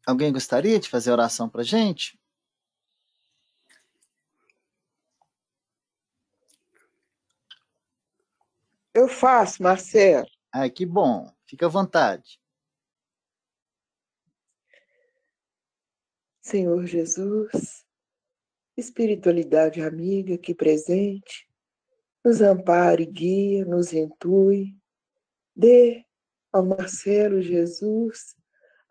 Alguém gostaria de fazer oração para a gente? Eu faço, Marcelo. Ai, que bom. Fica à vontade. Senhor Jesus, espiritualidade amiga aqui presente, nos ampare, guia, nos intui, dê ao Marcelo Jesus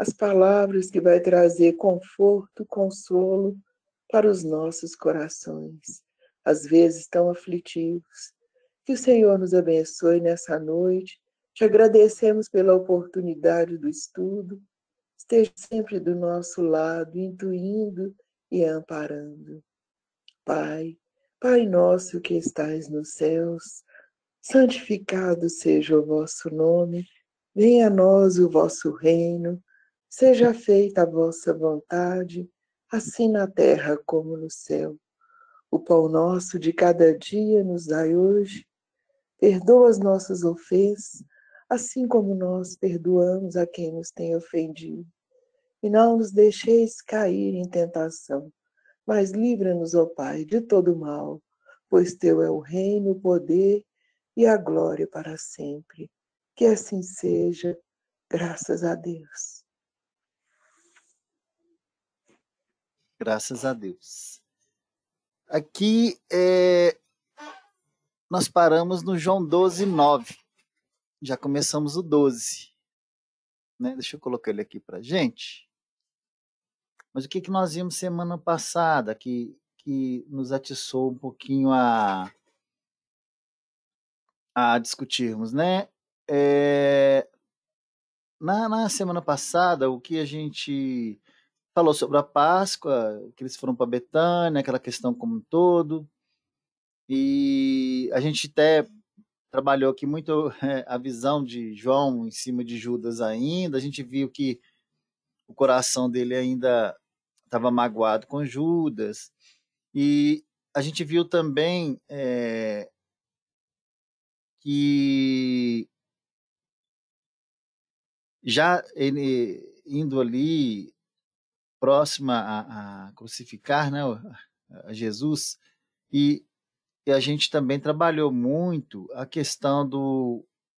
as palavras que vai trazer conforto, consolo para os nossos corações, às vezes tão aflitivos. Que o Senhor nos abençoe nessa noite. Te agradecemos pela oportunidade do estudo. Esteja sempre do nosso lado, intuindo e amparando. Pai, Pai nosso que estais nos céus, santificado seja o vosso nome, venha a nós o vosso reino, seja feita a vossa vontade, assim na terra como no céu. O pão nosso de cada dia nos dai hoje, perdoa as nossas ofensas, assim como nós perdoamos a quem nos tem ofendido. E não nos deixeis cair em tentação, mas livra-nos, ó Pai, de todo mal, pois teu é o reino, o poder e a glória para sempre. Que assim seja, graças a Deus. Graças a Deus. Aqui nós paramos no João 12:9. Já começamos o 12. Né? Deixa eu colocar ele aqui para gente. Mas o que nós vimos semana passada que nos atiçou um pouquinho a discutirmos, né? Na semana passada, o que a gente falou sobre a Páscoa, que eles foram para Betânia, aquela questão como um todo, e a gente até trabalhou aqui muito a visão de João em cima de Judas ainda, a gente viu que o coração dele ainda estava magoado com Judas, e a gente viu também que já ele indo ali próxima a crucificar, né, a Jesus, e a gente também trabalhou muito a questão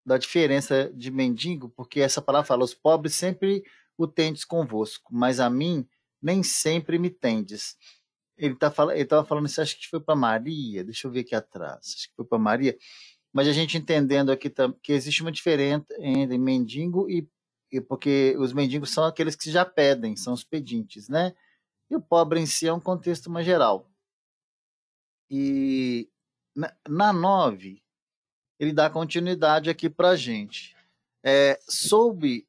da diferença de mendigo, porque essa palavra fala, os pobres sempre o tendes convosco, mas a mim nem sempre me tendes. Ele estava falando isso, acho que foi para Maria, deixa eu ver aqui atrás, acho que foi para Maria, mas a gente entendendo aqui que existe uma diferença entre mendigo e porque os mendigos são aqueles que já pedem, são os pedintes, né? E o pobre em si é um contexto mais geral. E na 9, ele dá continuidade aqui para a gente. Sob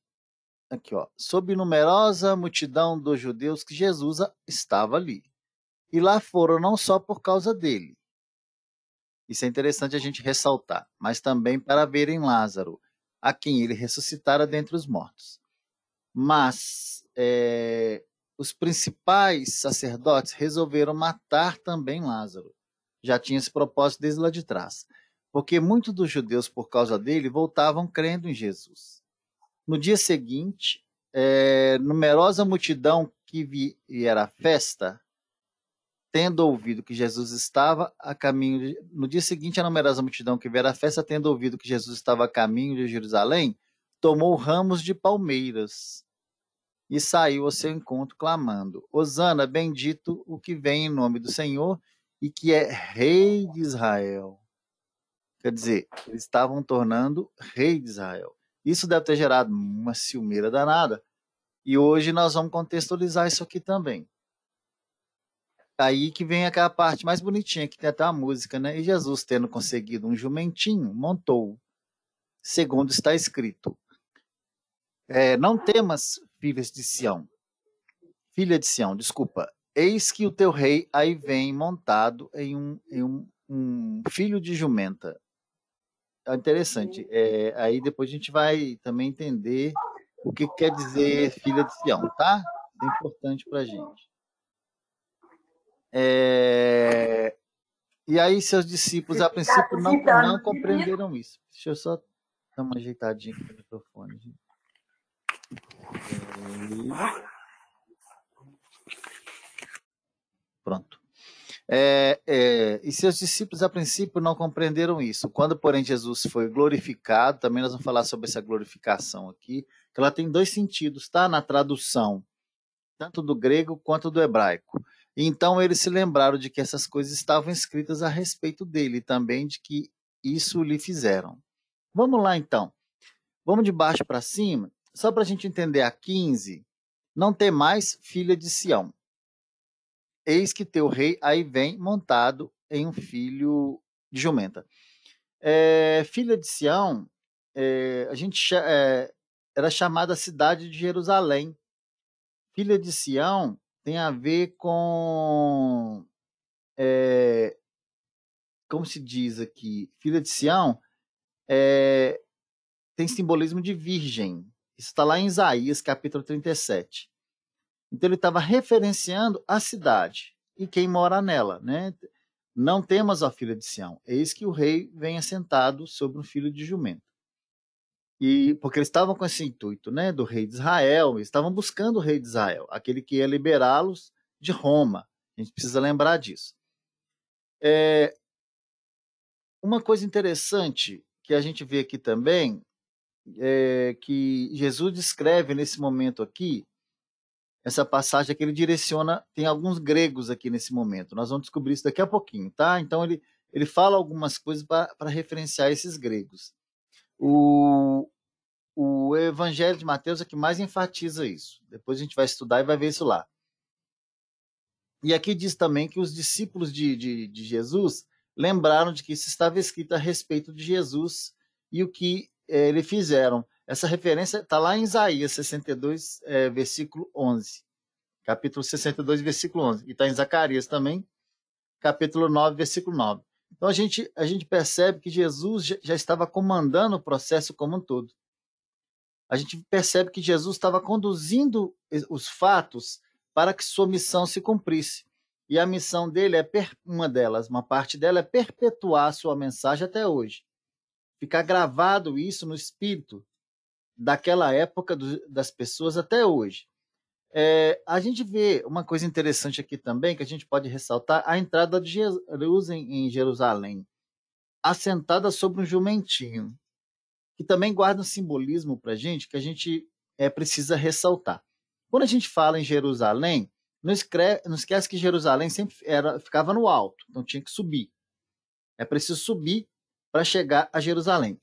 numerosa multidão dos judeus que Jesus estava ali. E lá foram não só por causa dele. Isso é interessante a gente ressaltar, mas também para verem Lázaro, a quem ele ressuscitara dentre os mortos. Mas os principais sacerdotes resolveram matar também Lázaro. Já tinha esse propósito desde lá de trás. Porque muitos dos judeus, por causa dele, voltavam crendo em Jesus. No dia seguinte, numerosa multidão que viera à festa, tendo ouvido que Jesus estava a caminho no dia seguinte, a numerosa multidão que viera à festa, tendo ouvido que Jesus estava a caminho de Jerusalém, tomou ramos de palmeiras e saiu ao seu encontro clamando: Hosana, bendito o que vem em nome do Senhor e que é rei de Israel. Quer dizer, eles estavam tornando rei de Israel. Isso deve ter gerado uma ciumeira danada. E hoje nós vamos contextualizar isso aqui também. Aí que vem aquela parte mais bonitinha, que tem até a música, né? E Jesus, tendo conseguido um jumentinho, montou, segundo está escrito. Não temas, filha de Sião, desculpa. Eis que o teu rei aí vem montado em um filho de jumenta. É interessante. Aí depois a gente vai também entender o que quer dizer filha de Sião, tá? É importante para a gente. E aí seus discípulos, a princípio, não compreenderam isso. Deixa eu só dar uma ajeitadinha aqui no microfone. Pronto. E seus discípulos, a princípio, não compreenderam isso. Quando, porém, Jesus foi glorificado, também nós vamos falar sobre essa glorificação aqui, que ela tem dois sentidos, tá? Na tradução, tanto do grego quanto do hebraico. E então, eles se lembraram de que essas coisas estavam escritas a respeito dele, e também de que isso lhe fizeram. Vamos lá, então. Vamos de baixo para cima, só para a gente entender a 15. Não tem mais filha de Sião. Eis que teu rei aí vem montado em um filho de jumenta. Filha de Sião, era chamada cidade de Jerusalém. Filha de Sião tem a ver com, como se diz aqui, filha de Sião tem simbolismo de virgem. Isso está lá em Isaías, capítulo 37. Então ele estava referenciando a cidade e quem mora nela, né? Não temas, ó filha de Sião, eis que o rei vem assentado sobre um filho de jumento. E porque eles estavam com esse intuito, né, do rei de Israel, eles estavam buscando o rei de Israel, aquele que ia liberá-los de Roma. A gente precisa lembrar disso. Uma coisa interessante que a gente vê aqui também é que Jesus descreve nesse momento aqui, essa passagem que ele direciona, tem alguns gregos aqui nesse momento. Nós vamos descobrir isso daqui a pouquinho, tá? Então ele fala algumas coisas para referenciar esses gregos. O Evangelho de Mateus é que mais enfatiza isso. Depois a gente vai estudar e vai ver isso lá. E aqui diz também que os discípulos de Jesus lembraram de que isso estava escrito a respeito de Jesus e o que eles fizeram. Essa referência está lá em Isaías 62, versículo 11. Capítulo 62, versículo 11. E está em Zacarias também, capítulo 9, versículo 9. Então a gente percebe que Jesus já estava comandando o processo como um todo. A gente percebe que Jesus estava conduzindo os fatos para que sua missão se cumprisse. E a missão dele uma parte dela é perpetuar a sua mensagem até hoje. Ficar gravado isso no espírito daquela época das pessoas até hoje. A gente vê uma coisa interessante aqui também, que a gente pode ressaltar, a entrada de Jesus em Jerusalém, assentada sobre um jumentinho, que também guarda um simbolismo para a gente que a gente precisa ressaltar. Quando a gente fala em Jerusalém, não esquece que Jerusalém sempre ficava no alto, então tinha que subir. É preciso subir para chegar a Jerusalém.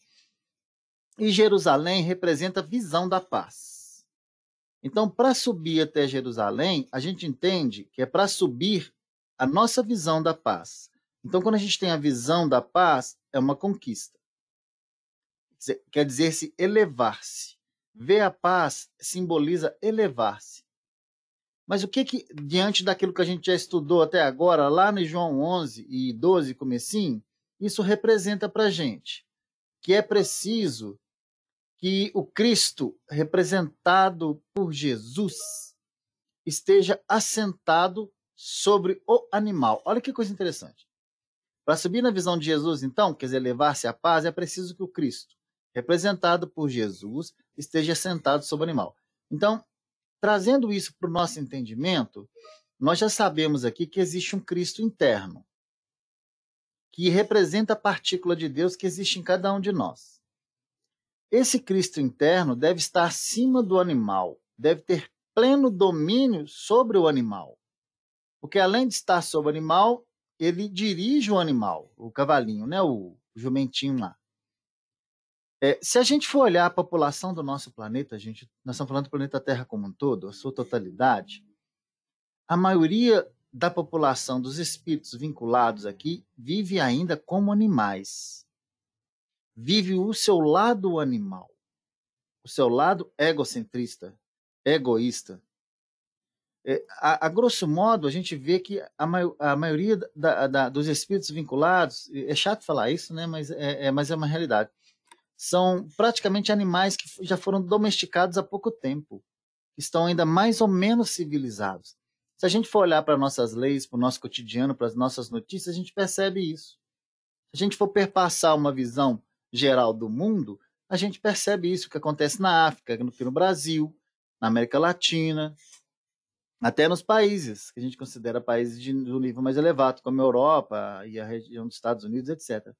E Jerusalém representa a visão da paz. Então, para subir até Jerusalém, a gente entende que é para subir a nossa visão da paz. Então, quando a gente tem a visão da paz, é uma conquista. Quer dizer, se elevar-se. Ver a paz simboliza elevar-se. Mas o que, diante daquilo que a gente já estudou até agora, lá no João 11 e 12, comecinho, isso representa para a gente? Que é preciso que o Cristo, representado por Jesus, esteja assentado sobre o animal. Olha que coisa interessante. Para subir na visão de Jesus, então, quer dizer, levar-se à paz, é preciso que o Cristo, representado por Jesus, esteja sentado sobre o animal. Então, trazendo isso para o nosso entendimento, nós já sabemos aqui que existe um Cristo interno, que representa a partícula de Deus que existe em cada um de nós. Esse Cristo interno deve estar acima do animal, deve ter pleno domínio sobre o animal. Porque além de estar sobre o animal, ele dirige o animal, o cavalinho, né? O jumentinho lá. Se a gente for olhar a população do nosso planeta, nós estamos falando do planeta Terra como um todo, a sua totalidade, a maioria da população dos espíritos vinculados aqui vive ainda como animais. Vive o seu lado animal, o seu lado egocentrista, egoísta. A grosso modo, a gente vê que a maioria dos espíritos vinculados, é chato falar isso, né? Mas é uma realidade, são praticamente animais que já foram domesticados há pouco tempo, que estão ainda mais ou menos civilizados. Se a gente for olhar para nossas leis, para o nosso cotidiano, para as nossas notícias, a gente percebe isso. Se a gente for perpassar uma visão geral do mundo, a gente percebe isso que acontece na África, aqui no Brasil, na América Latina. Até nos países que a gente considera países do nível mais elevado, como a Europa e a região dos Estados Unidos, etc.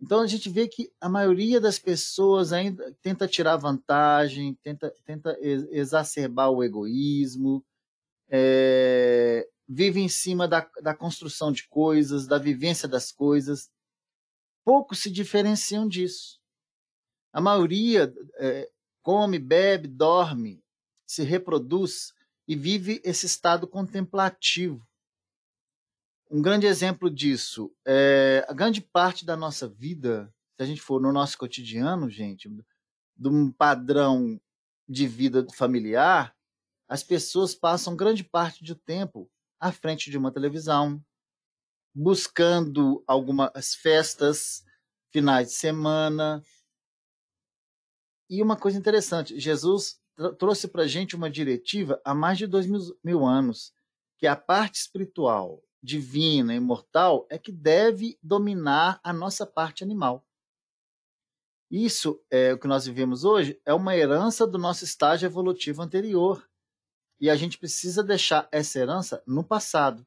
Então a gente vê que a maioria das pessoas ainda tenta tirar vantagem, tenta exacerbar o egoísmo, vive em cima da construção de coisas, da vivência das coisas. Poucos se diferenciam disso. A maioria come, bebe, dorme, se reproduz e vive esse estado contemplativo. Um grande exemplo disso a grande parte da nossa vida, se a gente for no nosso cotidiano, gente, de um padrão de vida familiar, as pessoas passam grande parte do tempo à frente de uma televisão, buscando algumas festas, finais de semana. E uma coisa interessante, Jesus trouxe para a gente uma diretiva há mais de 2000 anos, que a parte espiritual, divina, imortal, é que deve dominar a nossa parte animal. Isso é o que nós vivemos hoje, é uma herança do nosso estágio evolutivo anterior. E a gente precisa deixar essa herança no passado.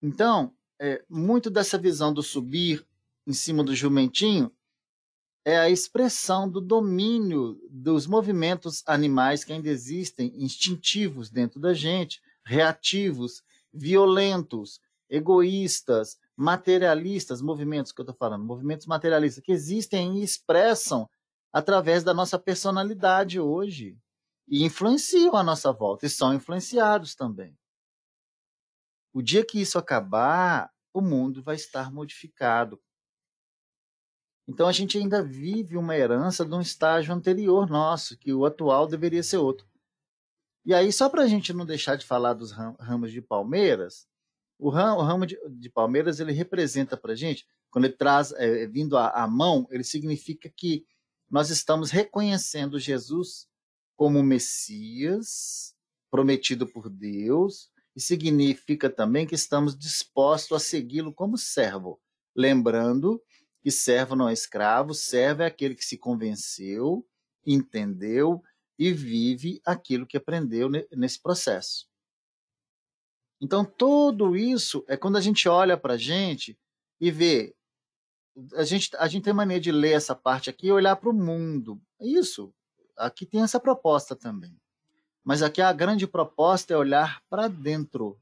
Então, muito dessa visão do subir em cima do jumentinho é a expressão do domínio dos movimentos animais que ainda existem, instintivos dentro da gente, reativos, violentos, egoístas, materialistas, movimentos que eu estou falando, movimentos materialistas que existem e expressam através da nossa personalidade hoje e influenciam a nossa volta e são influenciados também. O dia que isso acabar, o mundo vai estar modificado. Então a gente ainda vive uma herança de um estágio anterior nosso, que o atual deveria ser outro. E aí, só para a gente não deixar de falar dos ramos de palmeiras, o ramo de palmeiras ele representa para a gente, quando ele traz vindo à mão, ele significa que nós estamos reconhecendo Jesus como Messias, prometido por Deus, e significa também que estamos dispostos a segui-lo como servo, lembrando que servo não é escravo, servo é aquele que se convenceu, entendeu e vive aquilo que aprendeu nesse processo. Então, tudo isso é quando a gente olha para a gente e vê. A gente tem mania de ler essa parte aqui e olhar para o mundo. Isso, aqui tem essa proposta também. Mas aqui a grande proposta é olhar para dentro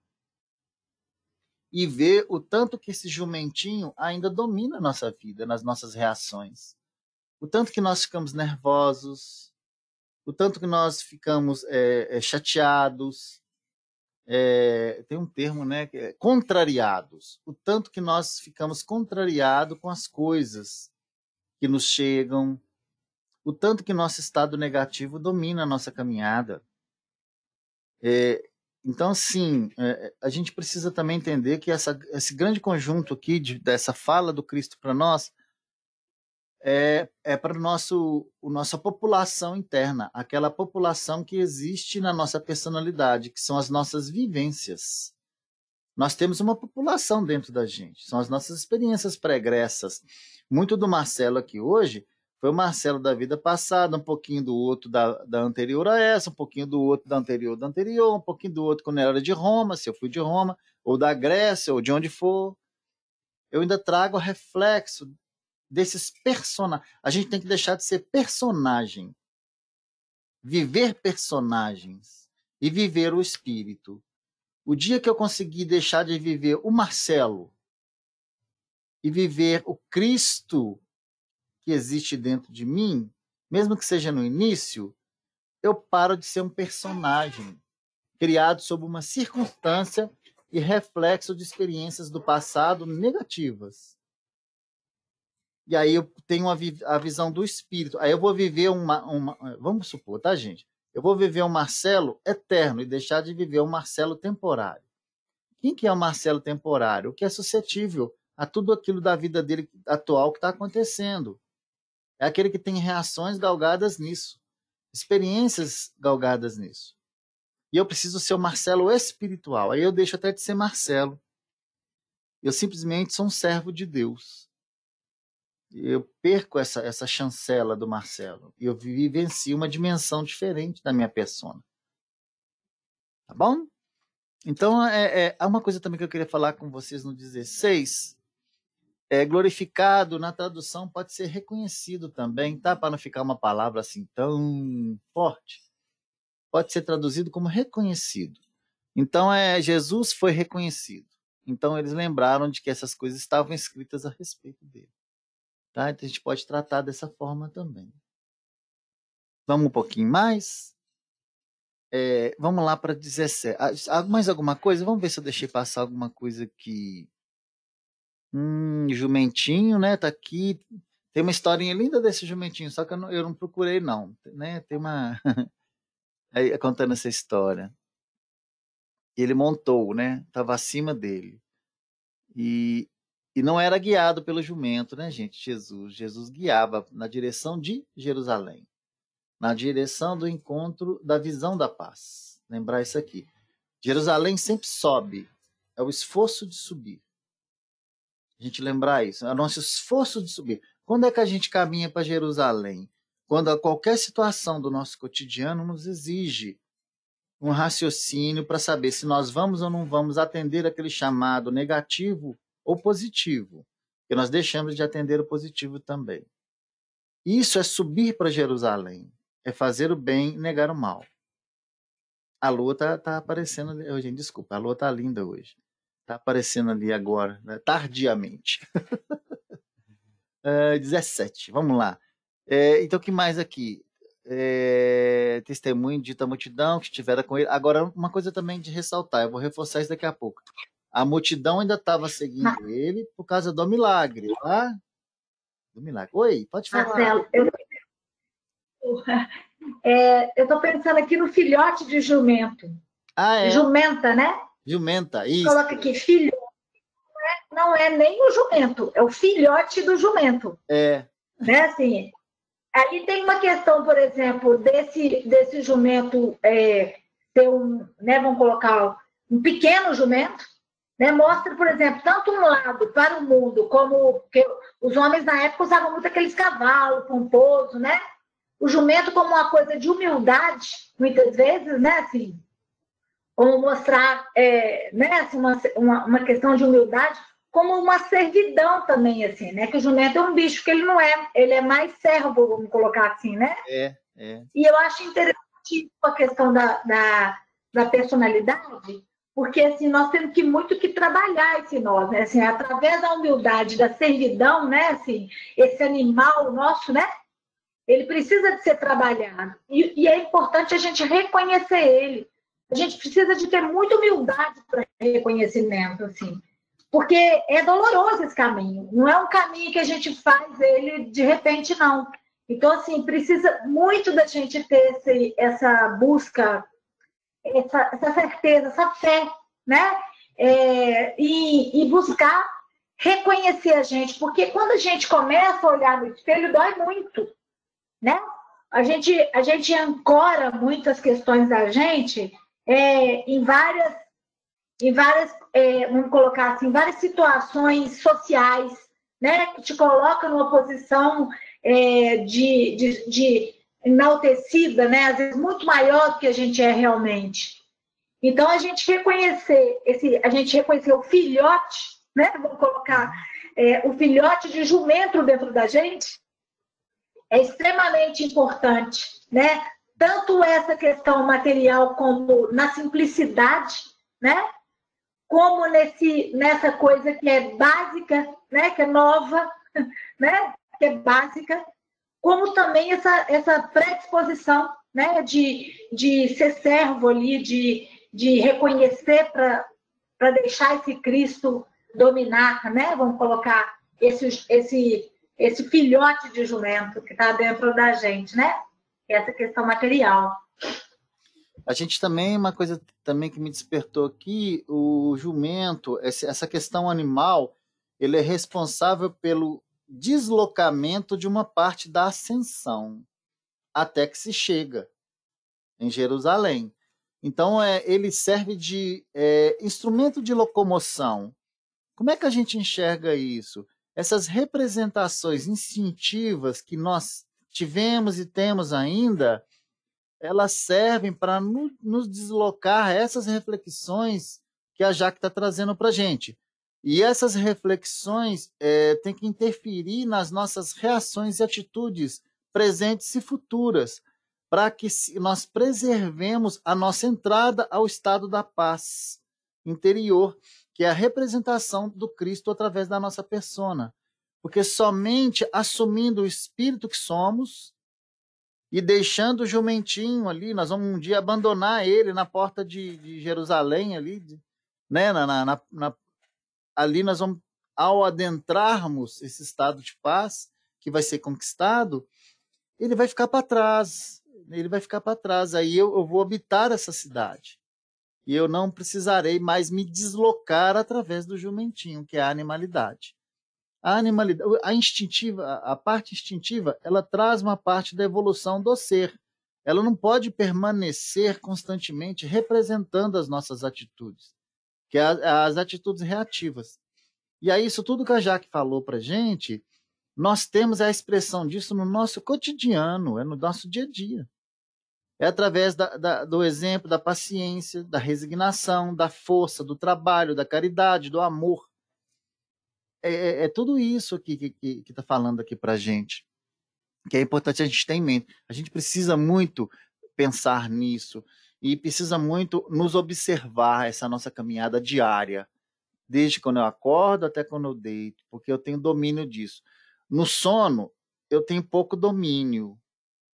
e ver o tanto que esse jumentinho ainda domina a nossa vida, nas nossas reações. O tanto que nós ficamos nervosos, o tanto que nós ficamos chateados, tem um termo, né, contrariados. O tanto que nós ficamos contrariados com as coisas que nos chegam, o tanto que nosso estado negativo domina a nossa caminhada. Então, sim, a gente precisa também entender que esse grande conjunto aqui dessa fala do Cristo para nós é para nossa população interna, aquela população que existe na nossa personalidade, que são as nossas vivências. Nós temos uma população dentro da gente, são as nossas experiências pregressas. Muito do Marcelo aqui hoje foi o Marcelo da vida passada, um pouquinho do outro da anterior a essa, um pouquinho do outro da anterior, um pouquinho do outro quando era de Roma, se eu fui de Roma, ou da Grécia, ou de onde for. Eu ainda trago reflexo desses personagens. A gente tem que deixar de ser personagem, viver personagens e viver o espírito. O dia que eu conseguir deixar de viver o Marcelo e viver o Cristo que existe dentro de mim, mesmo que seja no início, eu paro de ser um personagem criado sob uma circunstância e reflexo de experiências do passado negativas. E aí eu tenho a visão do espírito. Aí eu vou viver vamos supor, tá, gente? Eu vou viver um Marcelo eterno e deixar de viver um Marcelo temporário. Quem que é o Marcelo temporário? O que é suscetível a tudo aquilo da vida dele atual que está acontecendo. É aquele que tem reações galgadas nisso, experiências galgadas nisso. E eu preciso ser o Marcelo espiritual. Aí eu deixo até de ser Marcelo. Eu simplesmente sou um servo de Deus. Eu perco essa chancela do Marcelo. E eu vivencio uma dimensão diferente da minha persona. Tá bom? Então, há uma coisa também que eu queria falar com vocês no 16. Glorificado, na tradução, pode ser reconhecido também, tá? Para não ficar uma palavra assim tão forte. Pode ser traduzido como reconhecido. Então, Jesus foi reconhecido. Então, eles lembraram de que essas coisas estavam escritas a respeito dele. Tá? Então, a gente pode tratar dessa forma também. Vamos um pouquinho mais? Vamos lá para 17. Mais alguma coisa? Vamos ver se eu deixei passar alguma coisa aqui. Jumentinho, né? Tá aqui. Tem uma historinha linda desse jumentinho, só que eu não procurei, não. Né? Tem uma. Aí, contando essa história. Ele montou, né? Estava acima dele. E não era guiado pelo jumento, né, gente? Jesus guiava na direção de Jerusalém, na direção do encontro da visão da paz. Lembrar isso aqui. Jerusalém sempre sobe, é o esforço de subir. A gente lembrar isso, é o nosso esforço de subir. Quando é que a gente caminha para Jerusalém? Quando qualquer situação do nosso cotidiano nos exige um raciocínio para saber se nós vamos ou não vamos atender aquele chamado negativo ou positivo, porque nós deixamos de atender o positivo também. Isso é subir para Jerusalém, é fazer o bem e negar o mal. A lua tá aparecendo ali hoje, desculpa, a lua tá linda hoje. Tá aparecendo ali agora, né? Tardiamente. 17, vamos lá. Então, o que mais aqui? Testemunho dita a multidão que estivera com ele. Agora, uma coisa também de ressaltar, eu vou reforçar isso daqui a pouco. A multidão ainda estava seguindo ele por causa do milagre, tá? Do milagre. Oi, pode falar. Marcelo, eu estou pensando aqui no filhote de jumento. Jumenta, né? Jumenta, isso. Coloca aqui, filhote. Não é nem o jumento, é o filhote do jumento. Né, assim, aí tem uma questão, por exemplo, desse jumento ter né, vamos colocar um pequeno jumento, né, mostra, por exemplo, tanto um lado para o mundo, como que os homens na época usavam muito aqueles cavalos pomposos, né? O jumento como uma coisa de humildade, muitas vezes, né, assim, como mostrar, né, assim, uma questão de humildade, como uma servidão também, assim, né? Que o jumento é um bicho que ele é mais servo, vamos colocar assim, né? E eu acho interessante a questão da personalidade, porque assim, nós temos muito que trabalhar esse nós, né? Assim, através da humildade, da servidão, né? Assim, esse animal nosso, né? Ele precisa de ser trabalhado. E é importante a gente reconhecer ele. A gente precisa de ter muita humildade para reconhecimento, assim. Porque é doloroso esse caminho. Não é um caminho que a gente faz ele de repente, não. Então, assim, precisa muito da gente ter essa busca, essa certeza, essa fé, né? E buscar reconhecer a gente. Porque quando a gente começa a olhar no espelho, dói muito, né? A gente ancora muitas questões da gente em várias, vamos colocar assim, várias situações sociais, né, que te colocam numa posição de enaltecida, né, às vezes muito maior do que a gente é realmente. Então, a gente reconhecer o filhote, né, vamos colocar o filhote de jumento dentro da gente, é extremamente importante, né? Tanto essa questão material como na simplicidade, né? Como nessa coisa que é básica, né? Que é nova, né? Que é básica, como também essa predisposição, né? De ser servo ali, de reconhecer para deixar esse Cristo dominar, né? Vamos colocar esse filhote de jumento que está dentro da gente, né? Essa questão material. A gente também, uma coisa também que me despertou aqui, o jumento, essa questão animal, ele é responsável pelo deslocamento de uma parte da ascensão, até que se chega em Jerusalém. Então, ele serve de instrumento de locomoção. Como é que a gente enxerga isso? Essas representações instintivas que nós tivemos e temos ainda, elas servem para nos deslocar essas reflexões que a Jaque está trazendo para a gente. E essas reflexões têm que interferir nas nossas reações e atitudes presentes e futuras, para que nós preservemos a nossa entrada ao estado da paz interior, que é a representação do Cristo através da nossa persona. Porque somente assumindo o espírito que somos e deixando o jumentinho ali, nós vamos um dia abandonar ele na porta de Jerusalém, ali, né? Ali nós vamos, ao adentrarmos esse estado de paz que vai ser conquistado, ele vai ficar para trás. Ele vai ficar para trás. Aí eu vou habitar essa cidade. E eu não precisarei mais me deslocar através do jumentinho, que é a animalidade. A animalidade, a parte instintiva, ela traz uma parte da evolução do ser. Ela não pode permanecer constantemente representando as nossas atitudes, que é as atitudes reativas. E aí, isso tudo que a Jaque falou para a gente, nós temos a expressão disso no nosso cotidiano, é no nosso dia a dia. É através do exemplo, da paciência, da resignação, da força, do trabalho, da caridade, do amor. É tudo isso que está falando aqui para a gente, que é importante a gente ter em mente. A gente precisa muito pensar nisso e precisa muito nos observar essa nossa caminhada diária, desde quando eu acordo até quando eu deito, porque eu tenho domínio disso. No sono, eu tenho pouco domínio,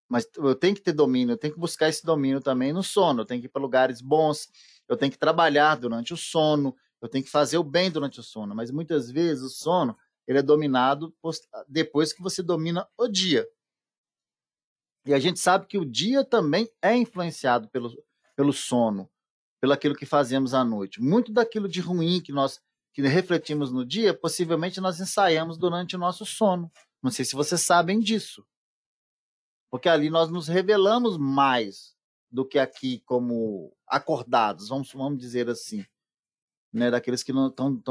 mas eu tenho que ter domínio, eu tenho que buscar esse domínio também no sono, eu tenho que ir para lugares bons, eu tenho que trabalhar durante o sono, eu tenho que fazer o bem durante o sono, mas muitas vezes o sono ele é dominado depois que você domina o dia. E a gente sabe que o dia também é influenciado pelo sono, pelo aquilo que fazemos à noite. Muito daquilo de ruim que refletimos no dia, possivelmente nós ensaiamos durante o nosso sono. Não sei se vocês sabem disso. Porque ali nós nos revelamos mais do que aqui como acordados, vamos dizer assim, né? Daqueles que não estão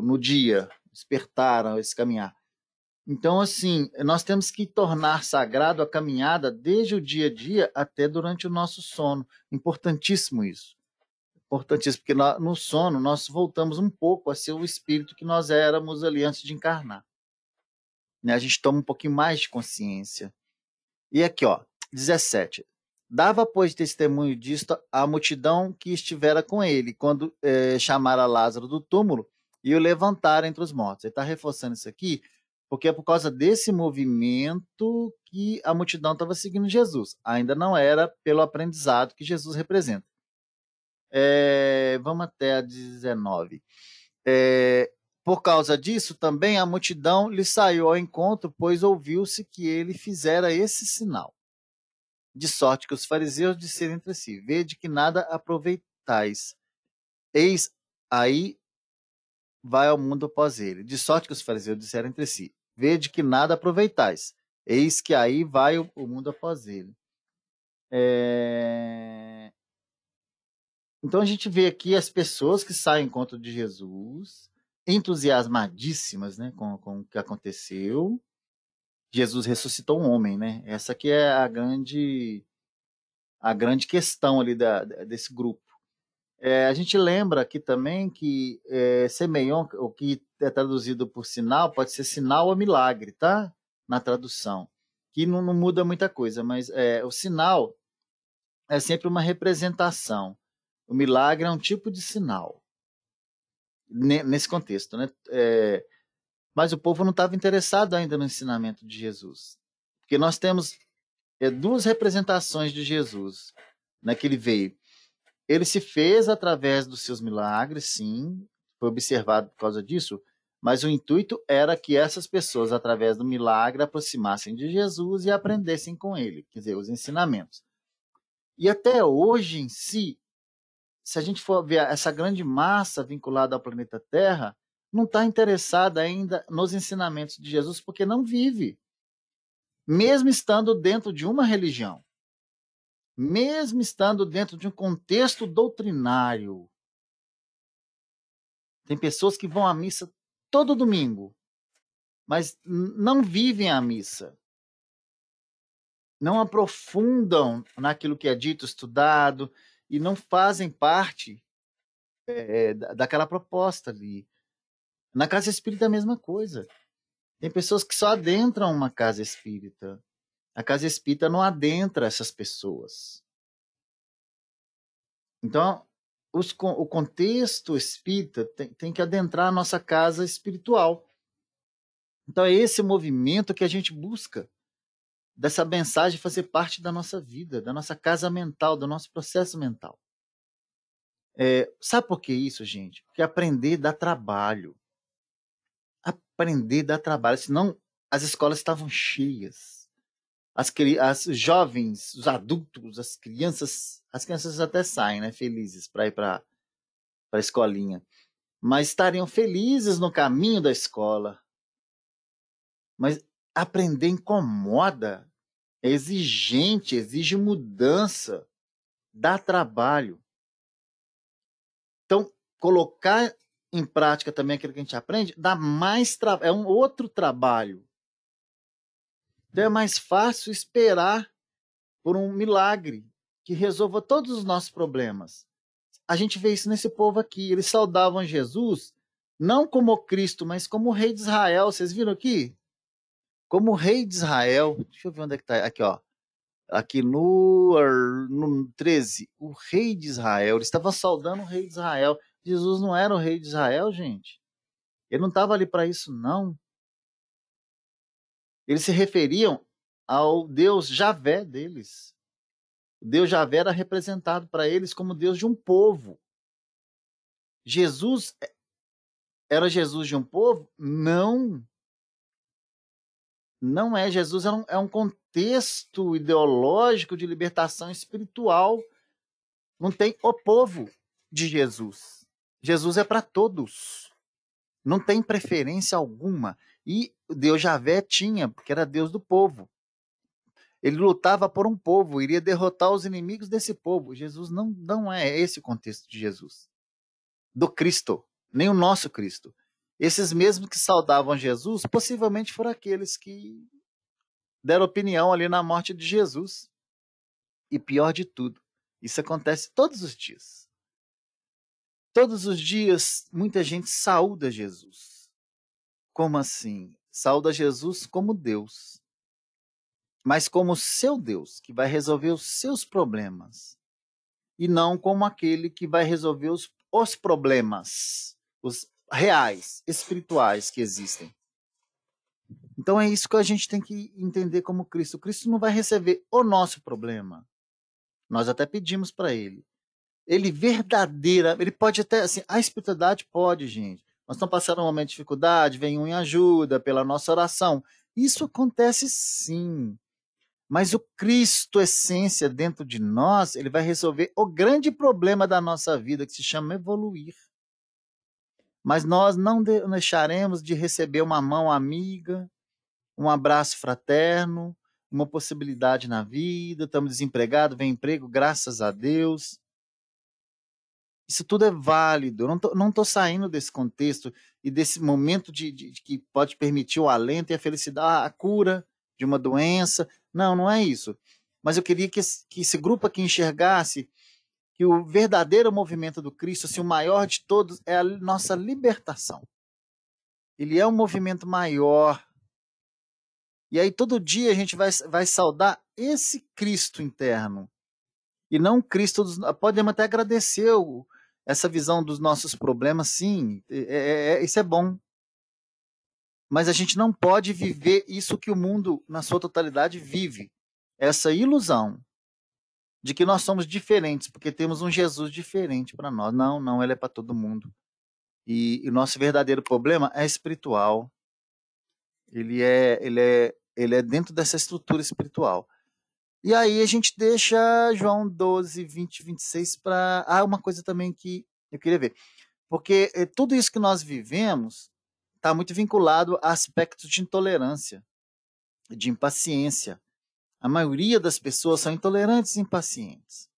no dia, despertaram esse caminhar. Então, assim, nós temos que tornar sagrado a caminhada desde o dia a dia até durante o nosso sono. Importantíssimo isso. Importantíssimo, porque no sono nós voltamos um pouco a ser o espírito que nós éramos ali antes de encarnar. Né? A gente toma um pouquinho mais de consciência. E aqui, 17. Dava, pois, testemunho disto a multidão que estivera com ele, quando chamara Lázaro do túmulo e o levantaram entre os mortos. Ele está reforçando isso aqui, porque é por causa desse movimento que a multidão estava seguindo Jesus. Ainda não era pelo aprendizado que Jesus representa. Vamos até a 19. Por causa disso, também a multidão lhe saiu ao encontro, pois ouviu-se que ele fizera esse sinal. De sorte que os fariseus disseram entre si: vede que nada aproveitais. Eis aí vai ao mundo após ele. De sorte que os fariseus disseram entre si: vede que nada aproveitais. Eis que aí vai o mundo após ele. Então a gente vê aqui as pessoas que saem ao encontro de Jesus, entusiasmadíssimas, né, com o que aconteceu. Jesus ressuscitou um homem, né? Essa aqui é a grande questão ali desse grupo. A gente lembra aqui também que semeion, o que é traduzido por sinal, pode ser sinal ou milagre, tá? Na tradução, que não muda muita coisa, mas o sinal é sempre uma representação. O milagre é um tipo de sinal, nesse contexto, né? Mas o povo não estava interessado ainda no ensinamento de Jesus, porque nós temos duas representações de Jesus, né, que ele veio. Ele se fez através dos seus milagres, sim, foi observado por causa disso, mas o intuito era que essas pessoas, através do milagre, aproximassem de Jesus e aprendessem com ele, quer dizer, os ensinamentos. E até hoje em si, se a gente for ver essa grande massa vinculada ao planeta Terra, não está interessada ainda nos ensinamentos de Jesus, porque não vive, mesmo estando dentro de uma religião. Mesmo estando dentro de um contexto doutrinário. Tem pessoas que vão à missa todo domingo, mas não vivem a missa. não aprofundam naquilo que é dito, estudado, e não fazem parte daquela proposta ali. Na casa espírita é a mesma coisa. Tem pessoas que só adentram uma casa espírita. A casa espírita não adentra essas pessoas. Então, o contexto espírita tem que adentrar a nossa casa espiritual. Então, é esse movimento que a gente busca, dessa mensagem fazer parte da nossa vida, da nossa casa mental, do nosso processo mental. Sabe por que isso, gente? Porque aprender dá trabalho. Aprender dá trabalho, senão as escolas estavam cheias. As jovens, os adultos, as crianças até saem, né, felizes para ir para a escolinha, mas estariam felizes no caminho da escola. Mas aprender incomoda, é exigente, exige mudança, dá trabalho. Então, colocar em prática também aquilo que a gente aprende, dá mais trabalho, é um outro trabalho. Então é mais fácil esperar por um milagre que resolva todos os nossos problemas. A gente vê isso nesse povo aqui. Eles saudavam Jesus não como Cristo, mas como o rei de Israel. Vocês viram aqui? Como o rei de Israel. Deixa eu ver onde é que está. Aqui, ó. Aqui no 13. O rei de Israel. Eles estavam saudando o rei de Israel. Jesus não era o rei de Israel, gente. Ele não estava ali para isso, não. Eles se referiam ao Deus Javé deles. O Deus Javé era representado para eles como Deus de um povo. Jesus era Jesus de um povo? Não. Não é. Jesus é um contexto ideológico de libertação espiritual. Não tem o povo de Jesus. Jesus é para todos. Não tem preferência alguma. E Deus Javé tinha, porque era Deus do povo. Ele lutava por um povo, iria derrotar os inimigos desse povo. Jesus não é esse o contexto de Jesus. Do Cristo, nem o nosso Cristo. Esses mesmos que saudavam Jesus, possivelmente foram aqueles que deram opinião ali na morte de Jesus. E pior de tudo, isso acontece todos os dias. Todos os dias, muita gente saúda Jesus. Como assim? Saúda Jesus como Deus. Mas como seu Deus, que vai resolver os seus problemas. E não como aquele que vai resolver os problemas, os reais, espirituais que existem. Então é isso que a gente tem que entender como Cristo. Cristo não vai receber o nosso problema. Nós até pedimos para ele. Ele verdadeira, ele pode até, assim, a espiritualidade pode, gente. Nós estamos passando um momento de dificuldade, vem um em ajuda pela nossa oração. Isso acontece sim. Mas o Cristo, essência dentro de nós, ele vai resolver o grande problema da nossa vida, que se chama evoluir. Mas nós não deixaremos de receber uma mão amiga, um abraço fraterno, uma possibilidade na vida, estamos desempregados, vem emprego, graças a Deus. Isso tudo é válido. Eu não estou saindo desse contexto e desse momento de que pode permitir o alento e a felicidade, a cura de uma doença. Não é isso. Mas eu queria que esse grupo aqui enxergasse que o verdadeiro movimento do Cristo, assim, o maior de todos, é a nossa libertação. Ele é um movimento maior. E aí todo dia a gente vai saudar esse Cristo interno. E não Cristo podemos até agradecer essa visão dos nossos problemas, sim. Isso é bom. Mas a gente não pode viver isso que o mundo, na sua totalidade, vive. Essa ilusão de que nós somos diferentes, porque temos um Jesus diferente para nós. Não, ele é para todo mundo. E o nosso verdadeiro problema é espiritual. Ele é dentro dessa estrutura espiritual. E aí a gente deixa João 12, 20, 26 para... uma coisa também que eu queria ver. Porque tudo isso que nós vivemos está muito vinculado a aspectos de intolerância, de impaciência. A maioria das pessoas são intolerantes e impacientes.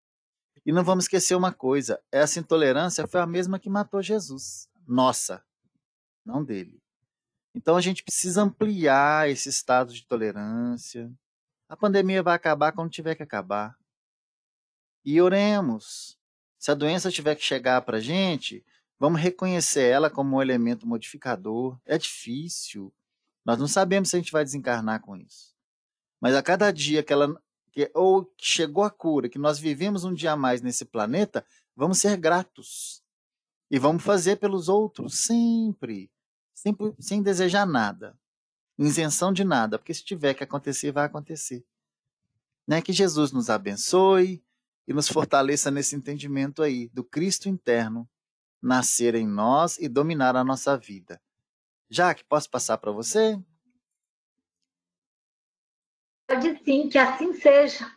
E não vamos esquecer uma coisa, essa intolerância foi a mesma que matou Jesus. Nossa, não dele. Então a gente precisa ampliar esse estado de tolerância, A pandemia vai acabar quando tiver que acabar. E oremos. Se a doença tiver que chegar para a gente, vamos reconhecer ela como um elemento modificador. É difícil. Nós não sabemos se a gente vai desencarnar com isso. Mas a cada dia ou chegou a cura, que nós vivemos um dia a mais nesse planeta, vamos ser gratos. E vamos fazer pelos outros, sempre sem desejar nada, isenção de nada, porque se tiver que acontecer, vai acontecer. Né? Que Jesus nos abençoe e nos fortaleça nesse entendimento aí, do Cristo interno, nascer em nós e dominar a nossa vida. Jaque, posso passar para você? Pode sim, que assim seja.